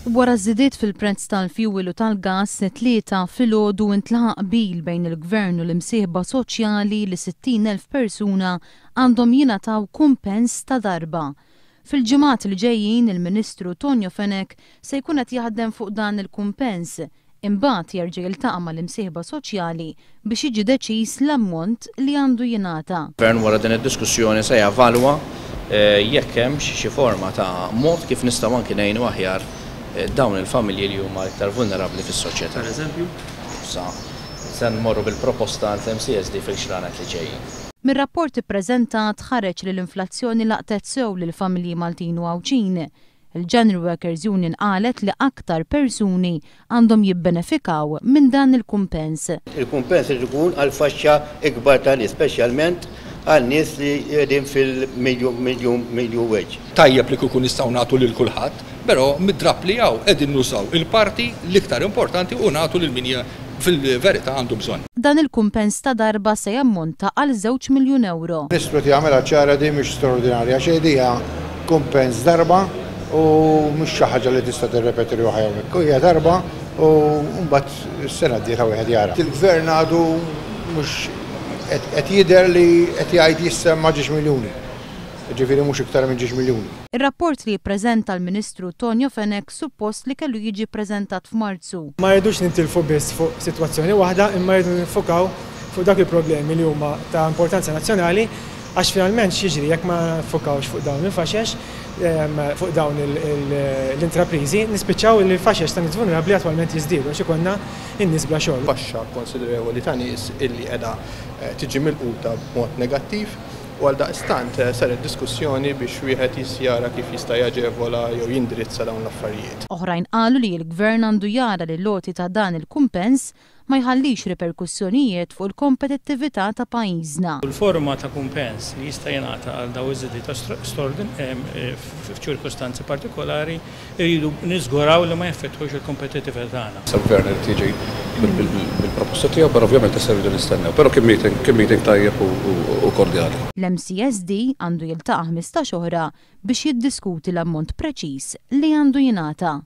Wara żidiet fil-prezz tal-fjuwil u tal-gass tlieta filgħodu intlaħaq qbil bejn il-Gvern u l-imsieħba soċjali li 60,000 persuna għandhom jingħataw kumpens ta' darba. Fil-ġimgħat li ġejjin il-Ministru Tonio Fenech se jkun qed jaħdem fuq dan il-kumpens, imbagħad jerġa' jiltaqa' mal-imsieħba soċjali biex jiġi deċiż l-ammont li għandu jingħata. Il-Gvern wara din id-diskussjoni se jevalwa jekk hemm xi forma ta' mod kif nistgħu anke ngħinu aħjar dawn il-familji li huma iktar vulnerabbli fis-soċjetà. Pereżempju? Se nmorru bil-proposta tal-MCSD fil-xranet li ġejjin. Mir-rapport ippreżentat ħareġ li l-inflazzjoni laqtet sew lill-familji Maltin u Għawċin. Il-General Workers Union qalet li aktar persuni għandhom jibbenefikaw minn dan il-kumpens. Il-kumpens ikun għal faxxa ikbar tan-nies, speċjalment għal nies li qegħdin fil-medium wage. Tajjeb li kieku nistgħu nagħtu lil kulħadd, però mid-drapp li hawn qegħdin nusaw il-parti l-iktar importanti u nagħtu lil min fil-verità għandu bżonn. Dan il-kumpens ta' darba se jammonta għal 2 miljun euro. Ministru jagħmilha ċara di mhix straordinarja, xejn kumpens darba u mhux xi ħaġa li tista' tirrepeti ruħha hekk. Hija darba u mbagħad is-sena d-dieħla wieħed jara. Il-Gvern għadu mhux qed jidher li qed jgħid jissemma 10 miljuni. Ġifieri mhux iktar minn 10 miljuni. Ir-rapport li jippreżenta l-Ministru Tonio Fenech suppost li kellu jiġi ppreżentat f'Marzu. Ma rridux nintilfu biss fuq sitwazzjoni waħda, imma rridu nifokaw fuq dak il-problemi li huma ta' importanza nazzjonali għax finalment x'jiġri jekk ma nfokawx fuq dawn il-faxex, fuq dawn l-intrapriżi, nispiċċaw li l-faxex ta' nies vulnerabbli attwalment jiżdiedu għax ikollna in-nies bla xogħol. Baxxa konsiderevoli ta' nies illi qiegħda tiġi milquta b'mod negattiv. U għal daqstant saret diskussjoni biex wieħed jisjara kif jista' jaġevola jew jindirizza dawn l-affarijiet. Oħrajn qalu li l-Gvern għandu jara li l-loti ta' dan il-kumpens ma jħallix reperkussjonijiet fuq il-kompetittività ta' pajjiżna. Il-forma ta' kumpens li jista' jingħata għal dawn iż-żidiet f'ċirkostanzi partikolari jridu niżguraw li ma jaffettwux il-kompetittività tagħna. Il-Gvern irid jiġi bil-proposta tiegħu, però ovvjament issa rridu nistennew, però kien meeting tajjeb u kordjali. L-MCSD għandu jiltaqa' 15 oħra biex jiddiskuti l-ammont preċiż li għandu jingħata.